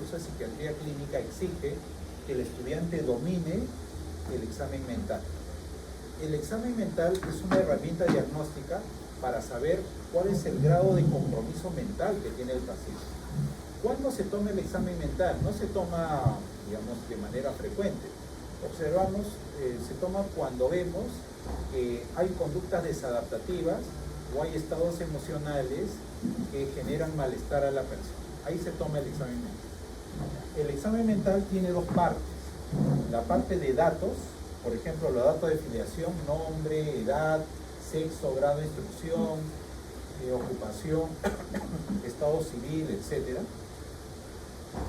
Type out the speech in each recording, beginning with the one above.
curso de psiquiatría clínica exige que el estudiante domine el examen mental. El examen mental es una herramienta diagnóstica para saber cuál es el grado de compromiso mental que tiene el paciente. ¿Cuándo se toma el examen mental? No se toma, digamos, de manera frecuente. Observamos, se toma cuando vemos que hay conductas desadaptativas o hay estados emocionales que generan malestar a la persona. Ahí se toma el examen mental. El examen mental tiene dos partes. La parte de datos, por ejemplo, los datos de filiación, nombre, edad, sexo, grado de instrucción, ocupación, estado civil, etc.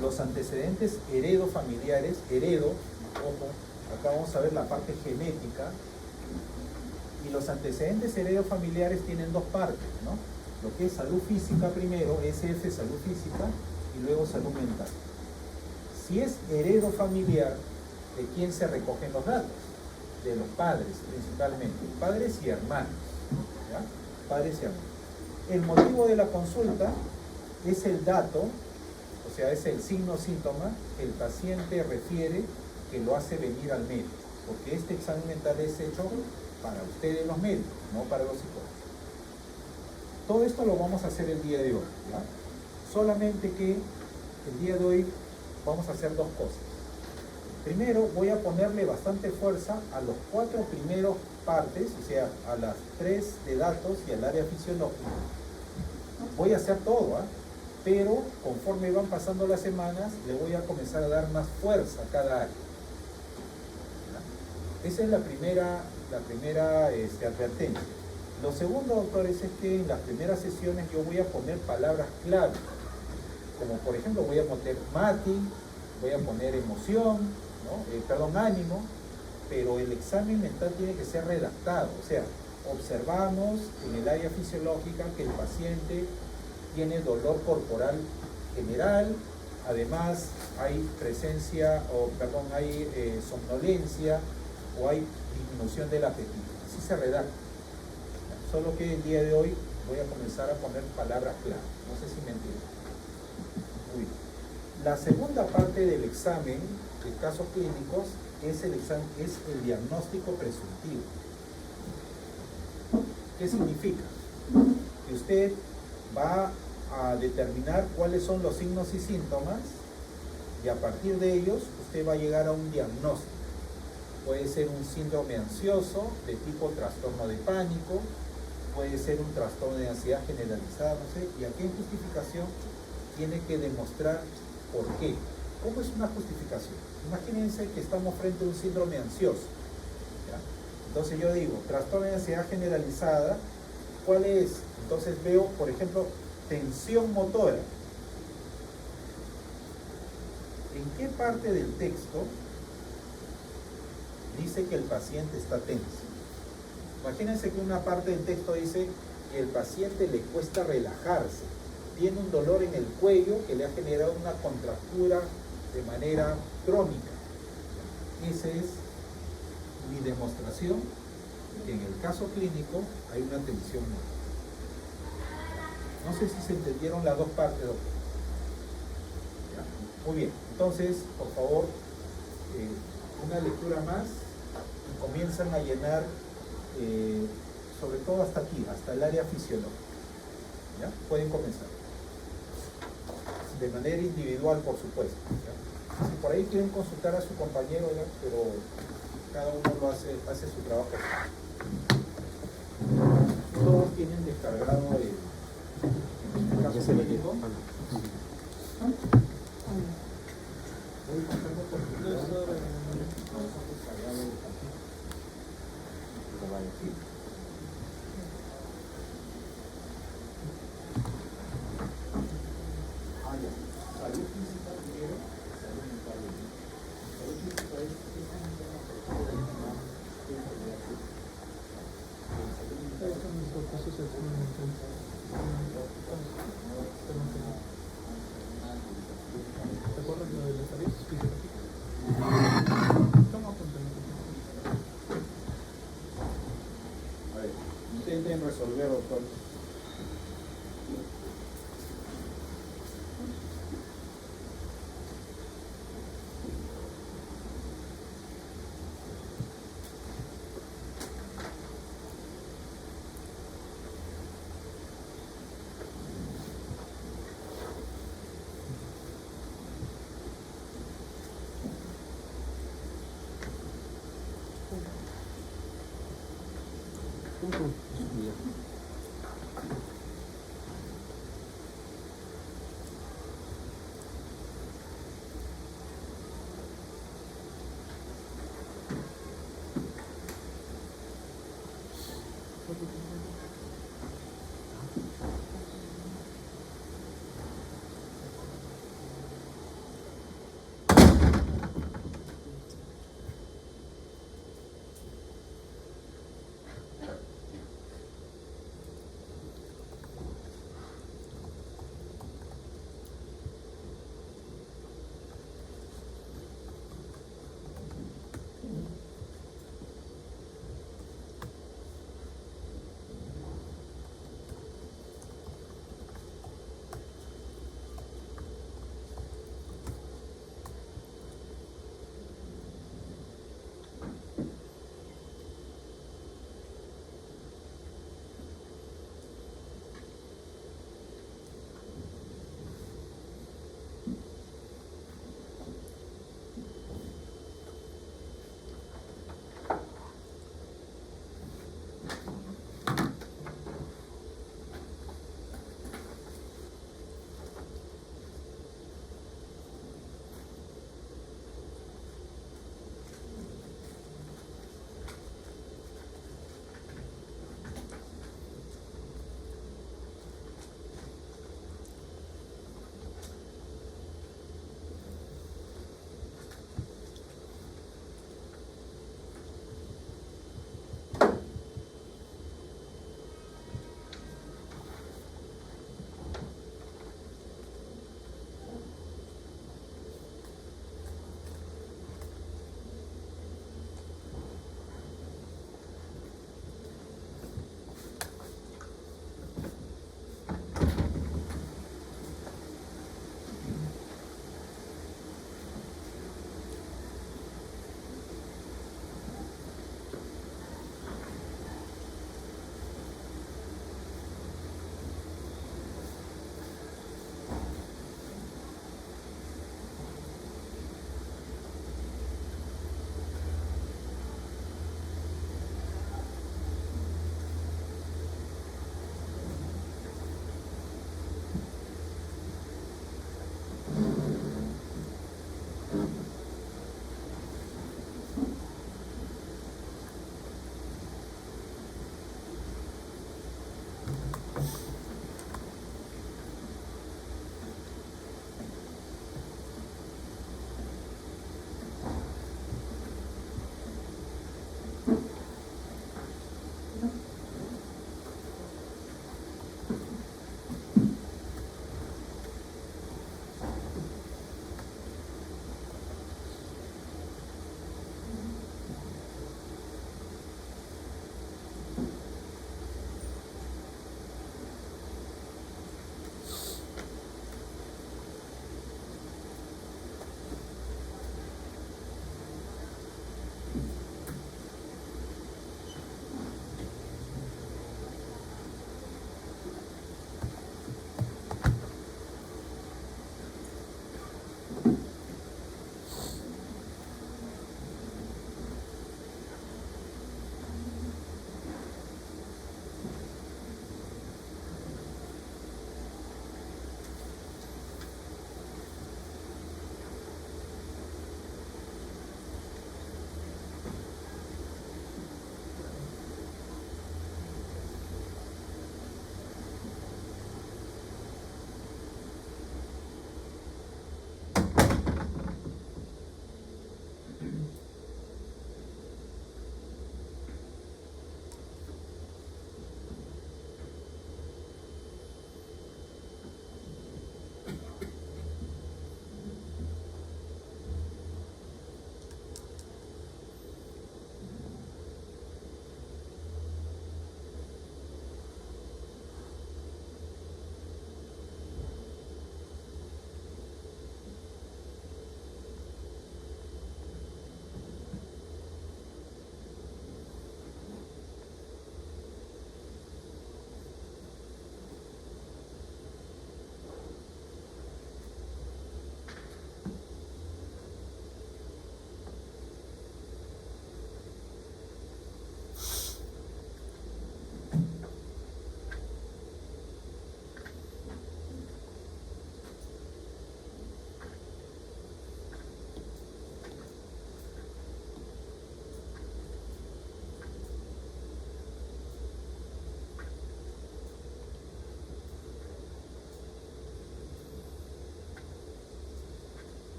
Los antecedentes heredofamiliares, ojo, acá vamos a ver la parte genética, y los antecedentes heredofamiliares tienen dos partes, ¿no? Lo que es salud física primero, SF, salud física, y luego salud mental. Si es heredofamiliar, ¿de quién se recogen los datos? De los padres, principalmente, padres y hermanos, ¿ya? Padres y hermanos. El motivo de la consulta es el dato, o sea, es el signo-síntoma que el paciente refiere que lo hace venir al médico, porque este examen mental es hecho para ustedes los médicos, no para los psicólogos. Todo esto lo vamos a hacer el día de hoy, ¿ya? Solamente que el día de hoy vamos a hacer dos cosas. Primero, voy a ponerle bastante fuerza a los 4 primeros partes, o sea, a las 3 de datos y al área fisiológica. Voy a hacer todo, pero conforme van pasando las semanas, le voy a comenzar a dar más fuerza a cada área. ¿Ya? Esa es la primera advertencia. Lo segundo, doctores, es que en las primeras sesiones yo voy a poner palabras clave, como por ejemplo voy a poner mati, voy a poner emoción, ¿no? Ánimo, pero el examen mental tiene que ser redactado, o sea, observamos en el área fisiológica que el paciente tiene dolor corporal general, además hay hay somnolencia o hay disminución del apetito, así se redacta. Solo que el día de hoy voy a comenzar a poner palabras clave, no sé si me entienden. Muy bien. La segunda parte del examen de casos clínicos es el diagnóstico presuntivo. ¿Qué significa? Que usted va a determinar cuáles son los signos y síntomas y a partir de ellos usted va a llegar a un diagnóstico. Puede ser un síndrome ansioso de tipo trastorno de pánico, puede ser un trastorno de ansiedad generalizada, no sé, y aquí en justificación tiene que demostrar por qué. ¿Cómo es una justificación? Imagínense que estamos frente a un síndrome ansioso, ¿ya? Entonces yo digo, trastorno de ansiedad generalizada, ¿cuál es? Entonces veo, por ejemplo, tensión motora. ¿En qué parte del texto dice que el paciente está tenso? Imagínense que una parte del texto dice que el paciente le cuesta relajarse, tiene un dolor en el cuello que le ha generado una contractura de manera crónica. Esa es mi demostración de que en el caso clínico hay una tensión motora. No sé si se entendieron las dos partes, doctor. ¿Ya? Muy bien, entonces, por favor, una lectura más y comienzan a llenar, sobre todo hasta aquí, hasta el área fisiológica. ¿Ya? Pueden comenzar. De manera individual, por supuesto. ¿Ya? Si por ahí quieren consultar a su compañero, ¿ya? Pero cada uno lo hace su trabajo. Todos tienen descargado el caso clínico. Voy contando por salud física primero, salud mental. Salud física es ¿te acuerdas lo de la salud fisiológica? Toma apuntamiento. A ver, intenten resolver, doctor.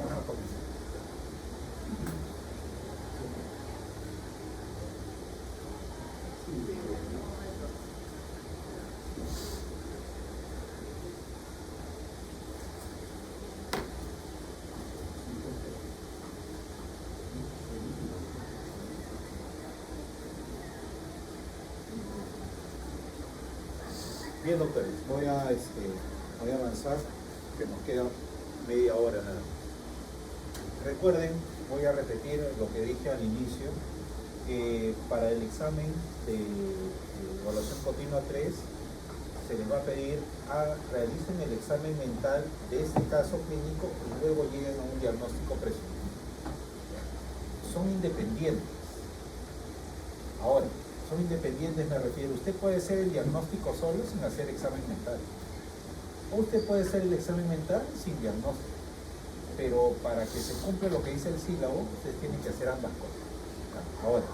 vamos a comenzar. Bien, doctores, voy a avanzar, que nos queda media hora nada más. Recuerden, voy a repetir lo que dije al inicio, que para el examen de evaluación continua 3 se les va a pedir realicen el examen mental de este caso clínico y luego lleguen a un diagnóstico presuntivo. Son independientes. Ahora, son independientes, me refiero, usted puede hacer el diagnóstico solo sin hacer examen mental. O usted puede hacer el examen mental sin diagnóstico. Pero para que se cumpla lo que dice el sílabo, ustedes tienen que hacer ambas cosas. Ahora,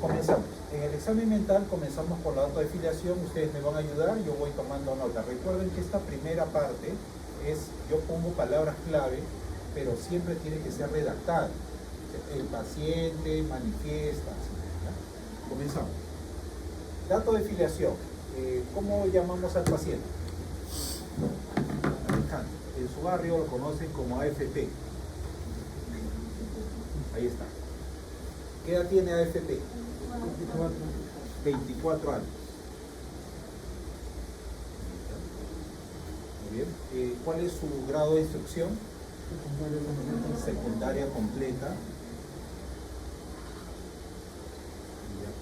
comenzamos. En el examen mental comenzamos con la dato de filiación, ustedes me van a ayudar, yo voy tomando nota. Recuerden que esta primera parte es, yo pongo palabras clave, pero siempre tiene que ser redactada. El paciente manifiesta. Comenzamos. Dato de filiación. ¿Cómo llamamos al paciente? Alejandro. En su barrio lo conocen como AFP. Ahí está. ¿Qué edad tiene AFP? 24 años. Muy bien. ¿Cuál es su grado de instrucción? Secundaria completa.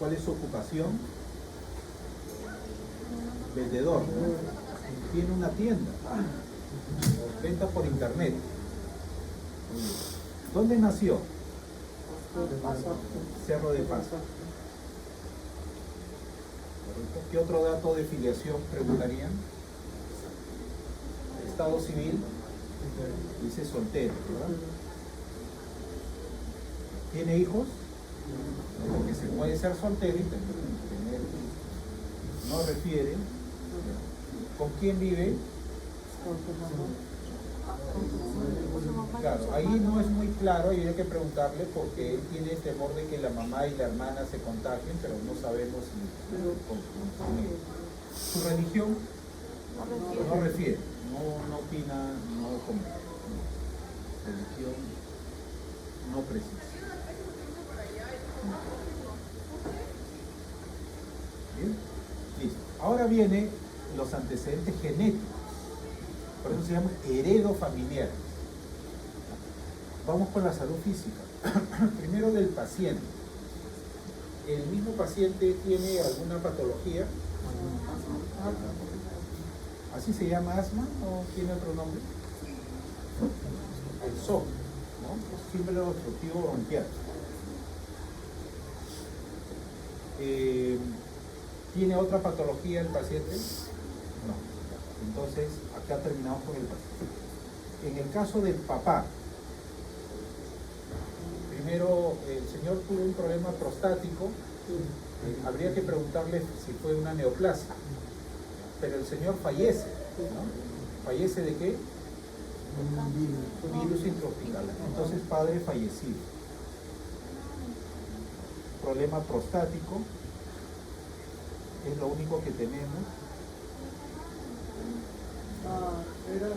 ¿Cuál es su ocupación? Vendedor. Tiene una tienda. Venta por internet. ¿Dónde nació? Cerro de Paso. ¿Qué otro dato de filiación preguntarían? Estado civil. Dice soltero, ¿verdad? ¿Tiene hijos? Porque se puede ser soltero y tener hijos. No refiere. ¿Con quién vive? Claro, ahí no es muy claro y hay que preguntarle porque él tiene temor de que la mamá y la hermana se contagien, pero no sabemos si con él. ¿Su religión? No refiere, no opina, no comenta. Religión no precisa. Bien, listo. Ahora vienen los antecedentes genéticos. Por eso se llama heredofamiliares. Vamos con la salud física. Primero del paciente. ¿El mismo paciente tiene alguna patología? ¿Así se llama asma o tiene otro nombre? El SOP, ¿no? Síndrome obstructivo bronquial. ¿Tiene otra patología el paciente? No. Entonces, acá terminamos con el paciente. En el caso del papá, primero el señor tuvo un problema prostático, habría que preguntarle si fue una neoplasia, pero el señor fallece, ¿no? ¿Fallece de qué? Un virus intrahospitalario. Entonces, padre fallecido. Problema prostático, es lo único que tenemos.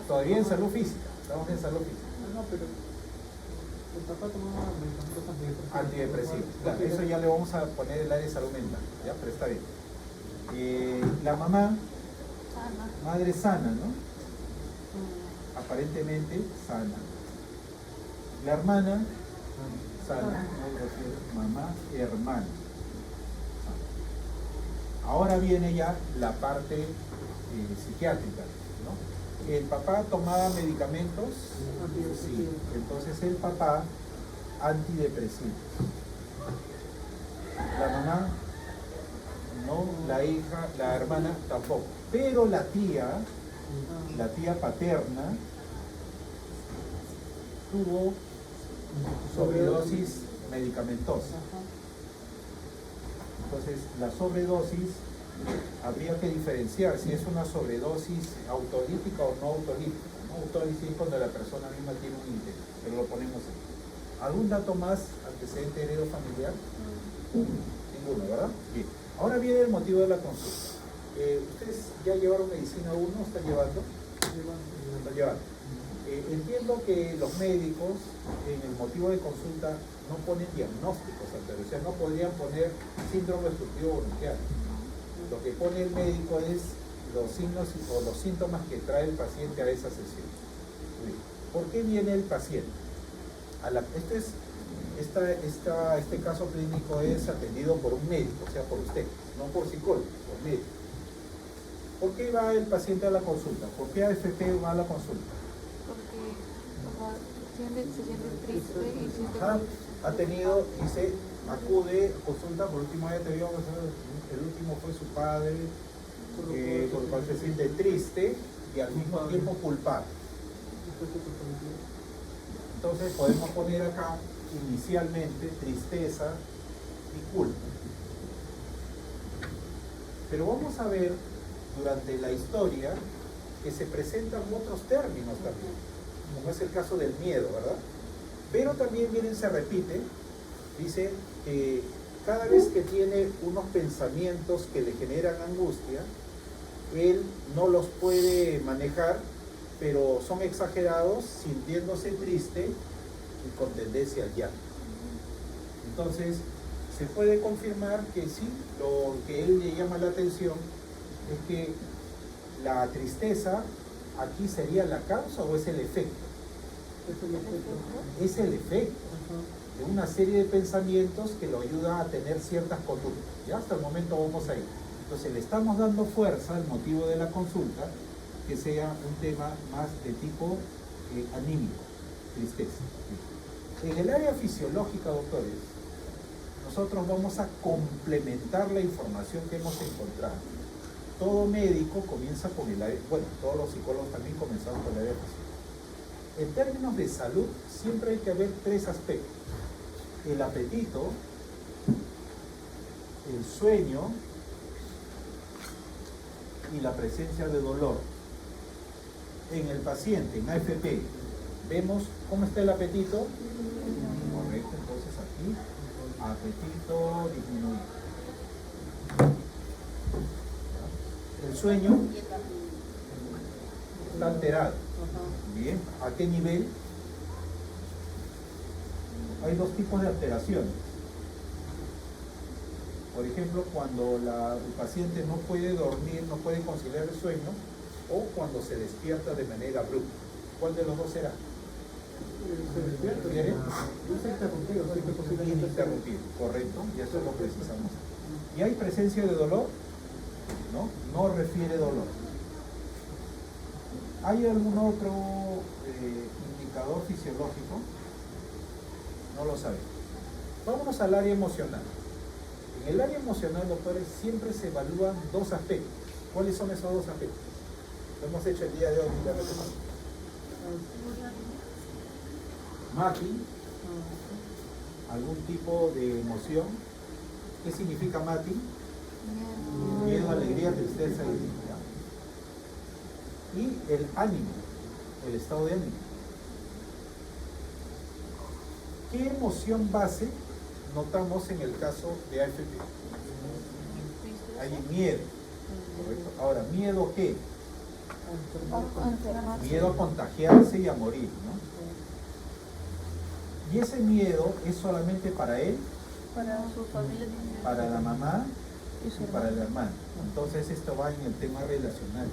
Todavía en salud física, estamos en salud física. No, pero el papá tomaba medicamentos antidepresivos. Claro, eso ya le vamos a poner el área de salud mental, ¿ya? Pero está bien. La mamá, madre sana, ¿no? Aparentemente sana. La hermana, sana, mamá, hermana. Ahora viene ya la parte psiquiátrica, ¿no? ¿El papá tomaba medicamentos? Sí. Entonces el papá, antidepresivo. La mamá, no. La hija, la hermana, tampoco. Pero la tía paterna, tuvo sobredosis medicamentosa. Entonces la sobredosis habría que diferenciar si es una sobredosis autolítica o no autolítica. ¿No? Autólisis es cuando la persona misma tiene un interés, pero lo ponemos ahí. ¿Algún dato más antecedente heredo familiar? Ninguno, ¿verdad? Bien. Ahora viene el motivo de la consulta. ¿Ustedes ya llevaron medicina 1? ¿Están llevando? Están llevando. Entiendo que los médicos en el motivo de consulta no ponen diagnósticos anteriores, o sea, no podrían poner síndrome obstructivo bronquial. Lo que pone el médico es los signos o los síntomas que trae el paciente a esa sesión. ¿Por qué viene el paciente? Este caso clínico es atendido por un médico, o sea, por usted, no por psicólogo, por médico. ¿Por qué va el paciente a la consulta? ¿Por qué AFP va a la consulta? Porque se siente triste y siente... Ha tenido, dice, acude, consulta, por último día te vio, el último fue su padre, por lo cual se siente triste y al mismo tiempo culpable. Entonces podemos poner acá inicialmente tristeza y culpa. Pero vamos a ver durante la historia que se presentan otros términos también, como es el caso del miedo, ¿verdad? Pero también se repite, dice que cada vez que tiene unos pensamientos que le generan angustia, él no los puede manejar, pero son exagerados, sintiéndose triste y con tendencia al llanto. Entonces, se puede confirmar que sí, lo que él le llama la atención es que la tristeza aquí sería la causa o es el efecto. Es el efecto de una serie de pensamientos que lo ayuda a tener ciertas conductas. Ya hasta el momento vamos ahí. Entonces le estamos dando fuerza al motivo de la consulta, que sea un tema más de tipo anímico, tristeza. En el área fisiológica, doctores, nosotros vamos a complementar la información que hemos encontrado. Todo médico comienza con el área, bueno, todos los psicólogos también comenzaron con el área fisiológica. En términos de salud, siempre hay que ver tres aspectos: el apetito, el sueño y la presencia de dolor. En el paciente, en AFP, vemos cómo está el apetito. Correcto, entonces aquí, apetito disminuido. El sueño está alterado. Bien, ¿a qué nivel? Hay dos tipos de alteraciones. Por ejemplo, cuando el paciente no puede dormir, no puede conciliar el sueño, o cuando se despierta de manera abrupta. ¿Cuál de los dos será? Se despierta. ¿Quiere? Ininterrumpido, Ininterrumpido, correcto, y eso lo precisamos. ¿Y hay presencia de dolor? No, no refiere dolor. ¿Hay algún otro indicador fisiológico? No lo sabemos. Vámonos al área emocional. En el área emocional, doctores, siempre se evalúan dos aspectos. ¿Cuáles son esos dos aspectos? Lo hemos hecho el día de hoy. MATI, algún tipo de emoción. ¿Qué significa MATI? Miedo, alegría, tristeza y dignidad. Y el ánimo, el estado de ánimo. ¿Qué emoción base notamos en el caso de AFP? Hay miedo, ¿correcto? Ahora, ¿miedo qué? Miedo a contagiarse y a morir, ¿no? Y ese miedo es solamente para él, Para su familia. para la mamá y para el hermano. Entonces esto va en el tema relacional.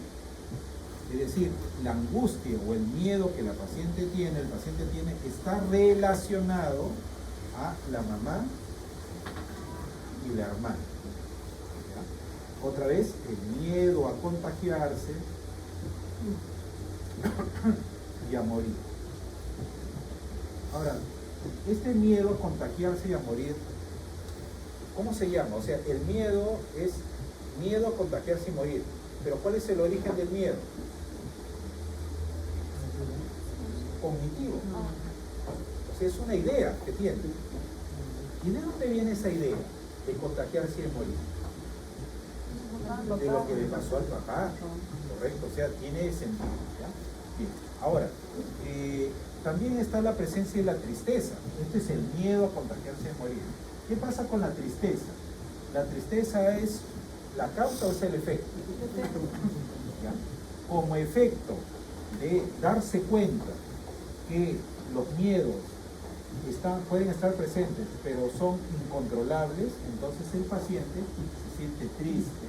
Es decir, la angustia o el miedo que el paciente tiene, está relacionado a la mamá y la hermana. ¿Ya? Otra vez, el miedo a contagiarse y a morir. Ahora, este miedo a contagiarse y a morir, ¿cómo se llama? O sea, el miedo es miedo a contagiarse y morir. Pero ¿cuál es el origen del miedo? Cognitivo. O sea, es una idea que tiene. ¿Y de dónde viene esa idea de contagiarse y de morir? de lo que le pasó al papá. Correcto, o sea, tiene sentido. ¿Ya? Bien. Ahora, también está la presencia de la tristeza. Este es el miedo a contagiarse y morir. ¿Qué pasa con la tristeza? ¿La tristeza es la causa o es el efecto? ¿Ya? Como efecto de darse cuenta que los miedos pueden estar presentes, pero son incontrolables, entonces el paciente se siente triste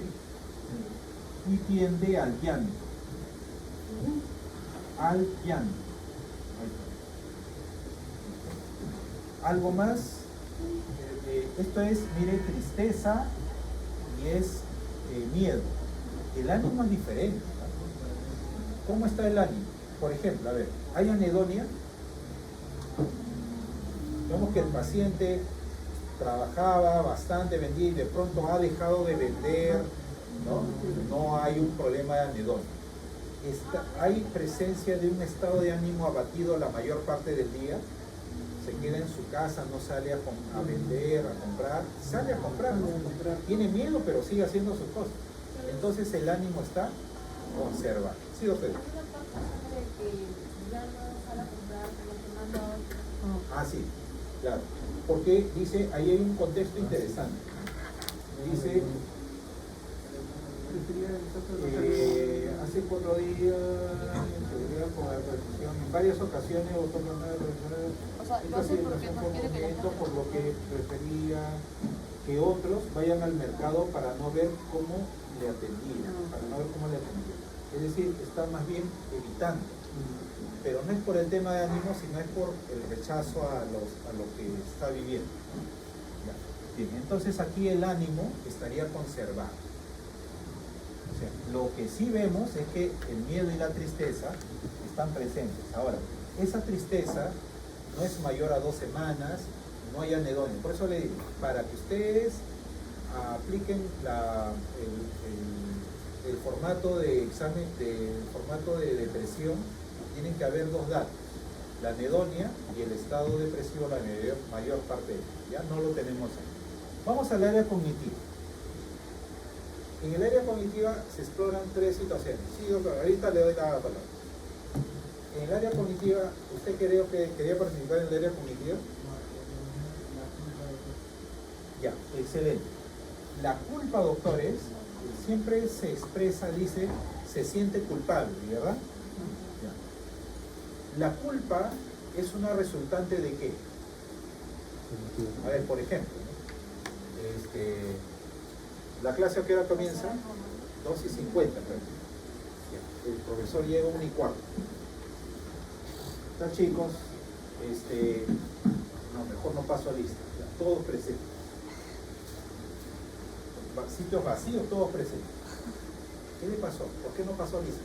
y tiende al llanto. Al llanto. Algo más. Esto es, mire, tristeza y es miedo. El ánimo es diferente, ¿no? ¿Cómo está el ánimo? Por ejemplo, a ver, hay anedonia. Vemos que el paciente trabajaba bastante, vendía y de pronto ha dejado de vender, ¿no? No hay un problema de anedonia. Hay presencia de un estado de ánimo abatido la mayor parte del día. Se queda en su casa, no sale a vender, a comprar, sale a comprar, ¿no? Tiene miedo, pero sigue haciendo sus cosas. Entonces el ánimo está conservado. ¿Sí, doctor? Ah, sí, claro. Porque dice, ahí hay un contexto interesante. Dice, hace 4 días, en varias ocasiones, esta situación fue un momento por lo que prefería que otros vayan al mercado para no ver cómo le atendían, Es decir, está más bien evitando. Pero no es por el tema de ánimo, sino es por el rechazo a lo que está viviendo. Ya. Bien, entonces aquí el ánimo estaría conservado. O sea, lo que sí vemos es que el miedo y la tristeza están presentes. Ahora, esa tristeza no es mayor a 2 semanas, no hay anedonia. Por eso le digo, para que ustedes apliquen el formato de examen, el formato de depresión, tienen que haber 2 datos: la anedonia y el estado depresivo, la mayor parte de ellos. Ya no lo tenemos ahí. Vamos al área cognitiva. En el área cognitiva se exploran 3 situaciones. Sí, doctor, ahorita le doy la palabra. En el área cognitiva, ¿usted creo que quería participar en el área cognitiva? Ya, excelente. La culpa, doctores, siempre se expresa, dice, se siente culpable, ¿verdad? Ya. La culpa es una resultante de ¿qué? A ver, por ejemplo, la clase a qué hora comienza? 2:50, creo. El profesor llega 1:15. Está, chicos, no, mejor no paso a lista. Ya, todos presentes. Sitios vacíos, todos presentes. ¿Qué le pasó? ¿Por qué no pasó a lista?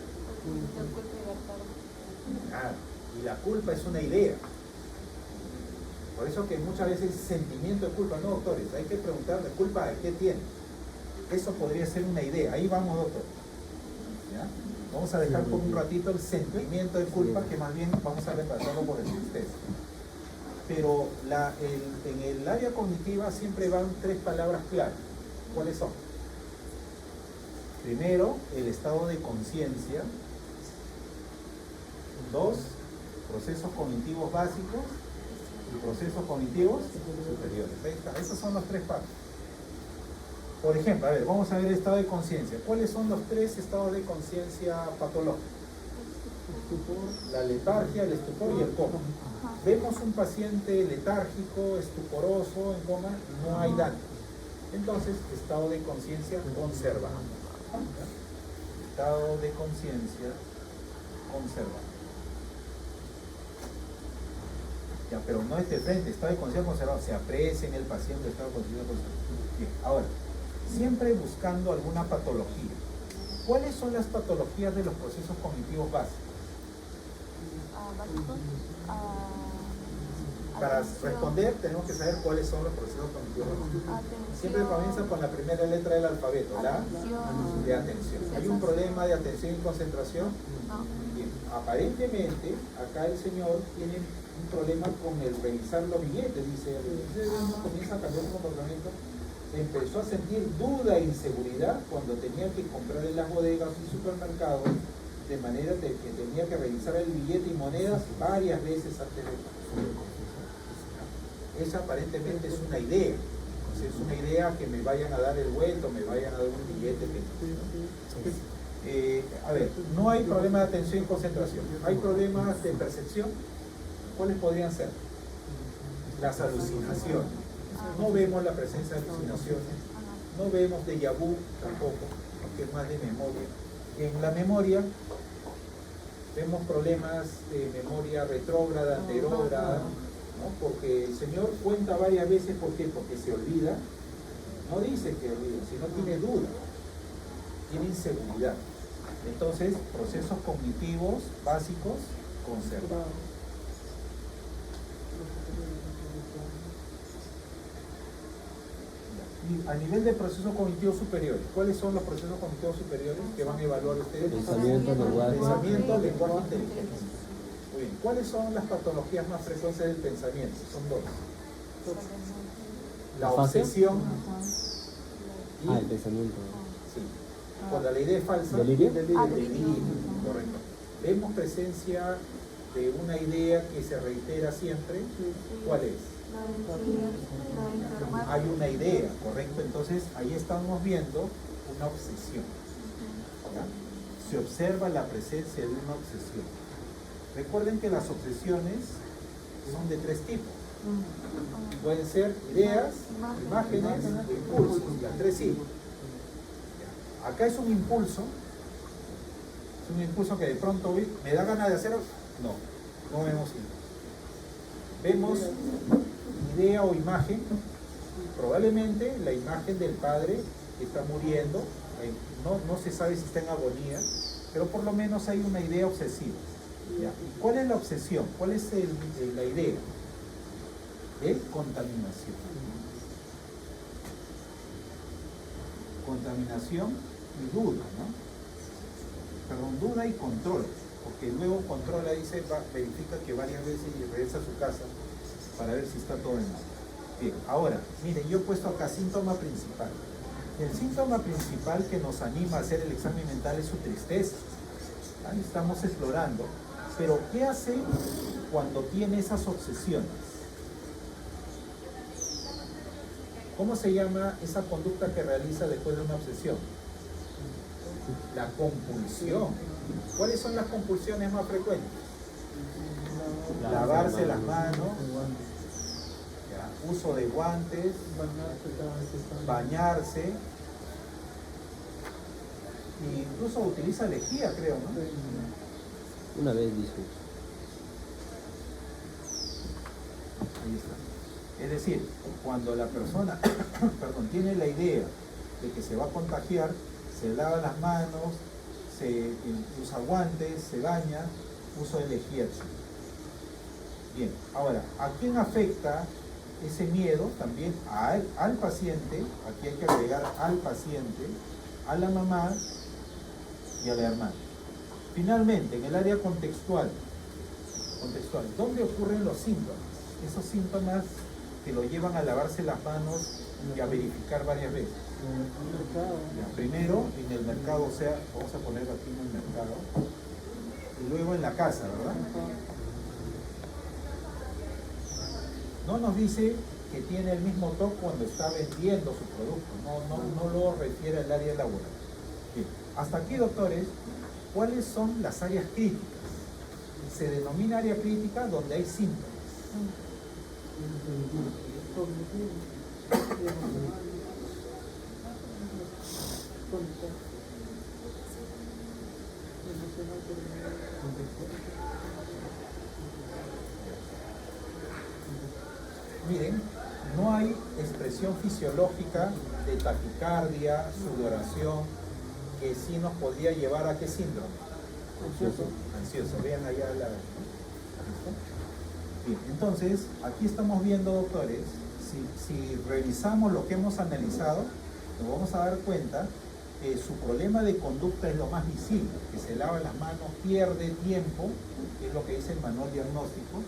Claro, y la culpa es una idea. Por eso que muchas veces sentimiento de culpa, no, doctores, hay que preguntarle, ¿culpa de qué tiene? Eso podría ser una idea. Ahí vamos, doctor. ¿Ya? Vamos a dejar por un ratito el sentimiento de culpa, que más bien vamos a reemplazarlo por el tristeza. Pero en el área cognitiva siempre van 3 palabras clave. ¿Cuáles son? Primero, el estado de conciencia. 2, procesos cognitivos básicos y procesos cognitivos superiores. Ahí está. Esos son los 3 pasos. Por ejemplo, a ver, vamos a ver el estado de conciencia. ¿Cuáles son los 3 estados de conciencia patológicos? La letargia, el estupor y el coma. Vemos un paciente letárgico, estuporoso, en coma, no hay daño. Entonces, estado de conciencia conservado. Estado de conciencia conservado. Ya, pero no es de frente, estado de conciencia conservado. Se aprecia en el paciente el estado de conciencia conservado. Bien, ahora, siempre buscando alguna patología. ¿Cuáles son las patologías de los procesos cognitivos básicos? Para responder tenemos que saber cuáles son los procesos cognitivos básicos. Siempre comienza con la primera letra del alfabeto, la de atención. ¿Hay un problema de atención y concentración? Bien, aparentemente acá el señor tiene un problema con el revisar los billetes. Dice, comienza a cambiar su comportamiento. empezó a sentir duda e inseguridad cuando tenía que comprar en las bodegas y supermercados, de manera que tenía que revisar el billete y monedas varias veces antes de pagar. Esa aparentemente es una idea. Es una idea que me vayan a dar el vuelto, me vayan a dar un billete. A ver, no hay problema de atención y concentración. ¿Hay problemas de percepción? ¿Cuáles podrían ser? Las alucinaciones. No vemos la presencia de alucinaciones, no vemos déjà vu tampoco, porque es más de memoria. En la memoria vemos problemas de memoria retrógrada, anterógrada, ¿no? Porque el Señor cuenta varias veces, ¿por qué? Porque se olvida, no dice que olvida, sino tiene duda, tiene inseguridad. Entonces, procesos cognitivos básicos conservados. Y a nivel de procesos cognitivos superiores, ¿cuáles son los procesos cognitivos superiores que van a evaluar ustedes? Pensamiento, lenguaje. Pensamiento, lenguaje, inteligencia. Muy bien. ¿Cuáles son las patologías más frecuentes del pensamiento? Son dos. La obsesión y El pensamiento. sí. Cuando la idea es falsa, ¿Delirio? el delirio, correcto. Vemos presencia de una idea que se reitera siempre. ¿Cuál es? Hay una idea, correcto. Entonces ahí estamos viendo una obsesión. ¿Ya? Se observa la presencia de una obsesión. Recuerden que las obsesiones son de tres tipos. Pueden ser ideas, imágenes e impulsos. Las tres sí. ¿Ya? Acá es un impulso. Es un impulso que de pronto me da ganas de hacerlo. No vemos impulso. Vemos idea o imagen, probablemente la imagen del padre que está muriendo, no se sabe si está en agonía, pero por lo menos hay una idea obsesiva. ¿Ya? ¿Cuál es la obsesión? ¿Cuál es la idea? De contaminación. Contaminación y duda, ¿no? Perdón, duda y control, porque luego controla, dice, verifica que varias veces y regresa a su casa para ver si está todo en orden. Bien, ahora, miren, yo he puesto acá síntoma principal. El síntoma principal que nos anima a hacer el examen mental es su tristeza. ¿Vale? Estamos explorando. Pero, ¿qué hace cuando tiene esas obsesiones? ¿Cómo se llama esa conducta que realiza después de una obsesión? La compulsión. ¿Cuáles son las compulsiones más frecuentes? Lavarse las manos, ya, uso de guantes, bañarse, e incluso utiliza lejía, creo, ¿no? Una vez dijo. Ahí está. Es decir, cuando la persona perdón, tiene la idea de que se va a contagiar, se lava las manos, se usa guantes, se baña, uso de lejía. Bien, ahora, ¿a quién afecta ese miedo? También al paciente, aquí hay que agregar al paciente, a la mamá y a la hermana. Finalmente, en el área contextual, ¿dónde ocurren los síntomas? Esos síntomas que lo llevan a lavarse las manos y a verificar varias veces. Ya, primero en el mercado, o sea, vamos a ponerlo aquí en el mercado, y luego en la casa, ¿verdad? No nos dice que tiene el mismo TOC cuando está vendiendo su producto, no lo refiere al área laboral. Bien, hasta aquí, doctores, ¿cuáles son las áreas críticas? Se denomina área crítica donde hay síntomas. Miren, no hay expresión fisiológica de taquicardia, sudoración, que sí nos podría llevar a qué síndrome. Ansioso. Vean allá la... Bien, entonces, aquí estamos viendo, doctores, si revisamos lo que hemos analizado, nos vamos a dar cuenta que su problema de conducta es lo más visible, que se lava las manos, pierde tiempo, que es lo que dice el manual diagnóstico,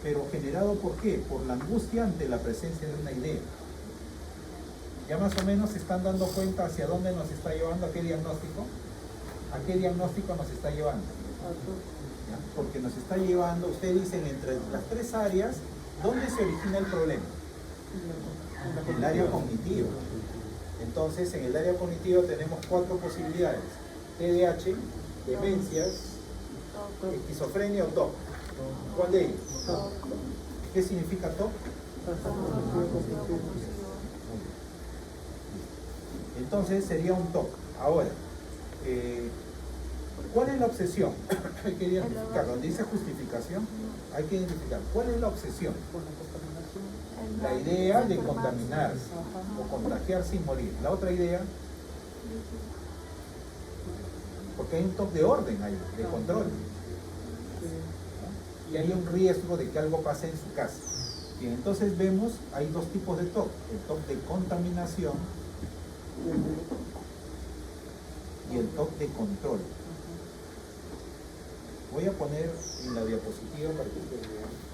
pero generado ¿por qué? Por la angustia ante la presencia de una idea. Ya más o menos se están dando cuenta hacia dónde nos está llevando, a qué diagnóstico. ¿A qué diagnóstico nos está llevando? ¿Ya? Porque nos está llevando, ustedes dicen, entre las tres áreas, ¿dónde se origina el problema? En el área cognitiva. Entonces, en el área cognitiva tenemos 4 posibilidades: TDAH, demencias, esquizofrenia o TOC. ¿Cuál de ellos? ¿Qué significa TOC? Entonces sería un TOC. Ahora, ¿cuál es la obsesión? Hay que identificar. Donde dice justificación, hay que identificar. ¿Cuál es la obsesión? La idea de contaminarse o contagiarse y morir. La otra idea, porque hay un TOC de orden ahí, de control. Y hay un riesgo de que algo pase en su casa. Bien, entonces vemos, hay 2 tipos de TOC. El TOC de contaminación y el TOC de control. Voy a poner en la diapositiva para que ustedes vean.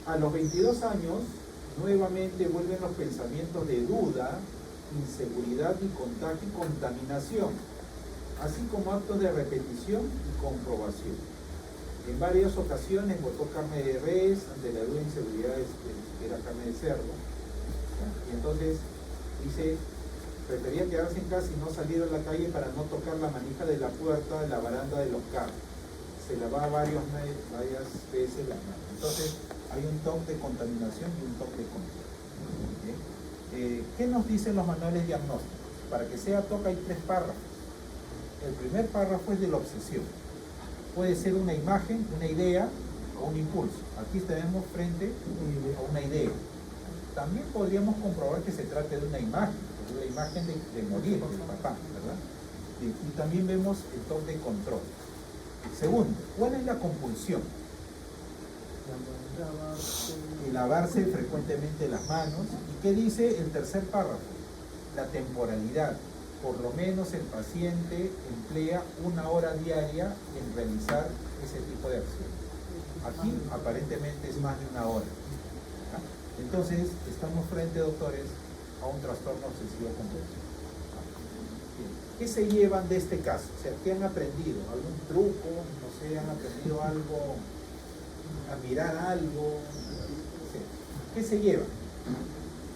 A los 22 años, nuevamente vuelven los pensamientos de duda, inseguridad y contagio y contaminación, así como actos de repetición y comprobación. En varias ocasiones botó carne de res ante la duda e inseguridad de que era carne de cerdo. Y entonces dice, prefería quedarse en casa y no salir a la calle para no tocar la manija de la puerta de la baranda de los carros. Se lavaba varias veces las manos. Entonces hay un TOC de contaminación y un TOC de control. ¿Qué nos dicen los manuales diagnósticos? Para que sea TOC hay 3 párrafos. El primer párrafo es de la obsesión. Puede ser una imagen, una idea o un impulso. Aquí tenemos frente a una idea. También podríamos comprobar que se trate de una imagen, la imagen de morir del papá, ¿verdad? Y también vemos el TOC de control. Segundo, ¿cuál es la compulsión? Y lavarse frecuentemente las manos. ¿Y qué dice el tercer párrafo? La temporalidad. Por lo menos el paciente emplea 1 hora diaria en realizar ese tipo de acción. Aquí aparentemente es más de 1 hora. ¿Ya? Entonces, estamos frente, doctores, a un trastorno obsesivo compulsivo. ¿Qué se llevan de este caso? O sea, ¿qué han aprendido? ¿Algún truco? No sé, ¿han aprendido algo? ¿A mirar algo? No sé. ¿Qué se llevan?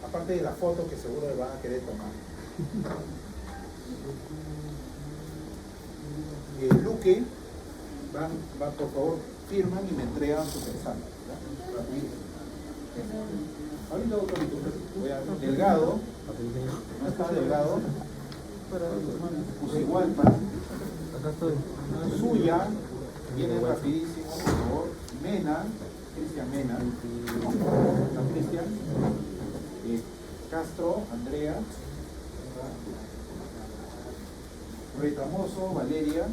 Aparte de la foto que seguro le van a querer tomar. Luque, van, por favor, firman y me entregan sus exámenes. Ahorita, doctorito, Delgado, no está Delgado, Pusigualpa, Suya, viene rapidísimo, por favor, Mena, Cristian Mena, Cristian, Castro, Andrea, Retamoso, Valeria,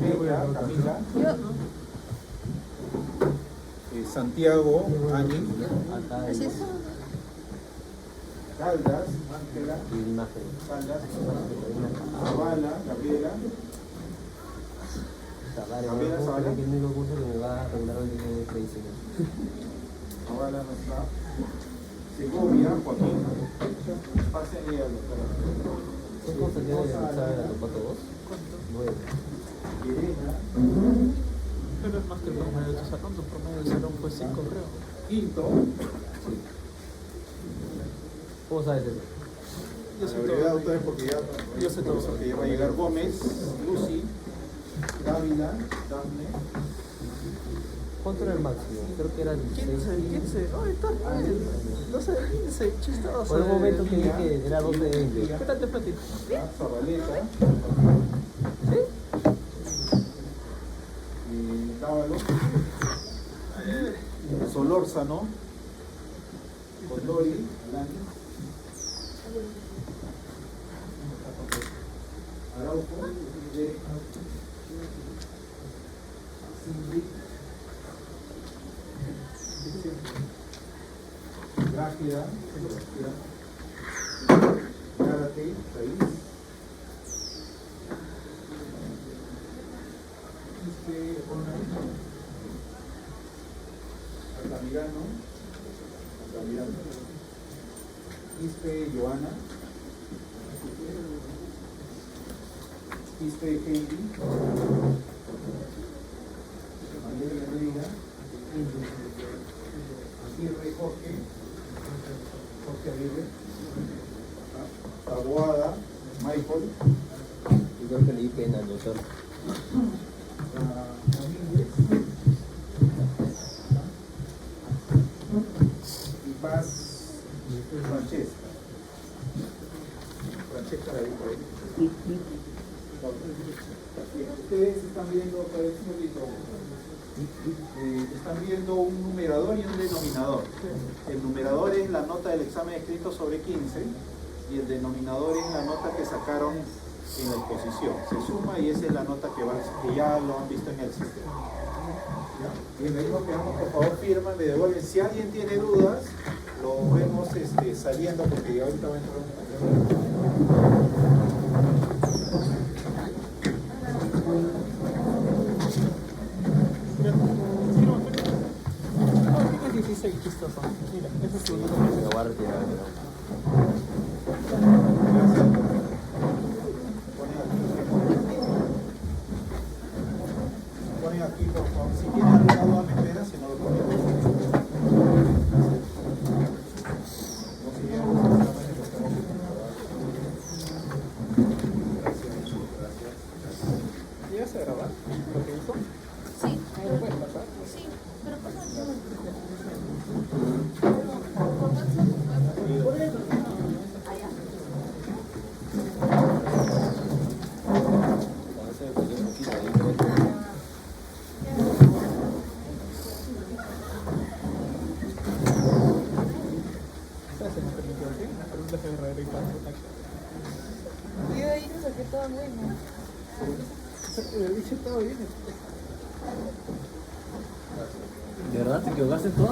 Bella, Camila, Santiago, Ani, Caldas, Ángela, Caldas, Zavala, Gabriela, Gabriela Zavala, que el único curso que me va a regular el dinero de tradicional. Zavala no está, Segovia, Joaquín, pásenle a los ¿Qué cosa tiene el examen a los 4 vos? 9. Irena, Pero es más que el promedio de tu salón. Tu promedio del salón fue 5, creo. Quinto, Sí. ¿Cómo sabes eso? Yo a sé la brevedad, todo. doctores, porque ya Yo sé todo. porque ya va a llegar Gómez, Lucy, Dávila, Dafne, ¿Cuánto era el máximo? Creo que eran 15. 6. Oh, está bien. 12 de 15. Chistoso. Por un momento creí que era 12 de 20. ¿Qué tal te fue a ti? Zabaleta, Dávalos, Solórzano, Condori, Alani, Araujo, Cindy, Grágida, Gárate, Raíz, Altamirano, Quispe Joana. Quispe Heidi. María Herrera. Aguirre Jorge. Jorge Aguirre. Taboada Michael. Yo creo que le di pena al doctor. Domínguez. Y Paz Francesca. Francesca la vi por ahí. Ustedes están viendo, están viendo un numerador y un denominador. El numerador es la nota del examen escrito sobre 15 y el denominador es la nota que sacaron en la exposición. Se suma y esa es la nota que ya lo han visto en el sistema. ¿Ya? Bien, ahí nos quedamos, por favor, firman, me devuelven. Si alguien tiene dudas, lo vemos saliendo porque ahorita va a entrar un... Tienes 16 chistoso. Mira, eso es Sí, tu me voy a retirar. Ponen aquí, por favor. Si tienen alguna duda, me espera, si no lo ponen. No se lleven los exámenes, los tenemos que comprobar. Gracias. ¿Llegas a grabar lo que hizo? Sí, Ahí lo puedes pasar. sí, pero pasa allá. Cuando se me perdió un poquito ahí. ¿Sabes? Se me permitió aquí. Una pregunta que Herrera y paso. Yo ahí no saqué todo bueno. El bicho estaba bien. ¿De verdad te equivocaste en todo?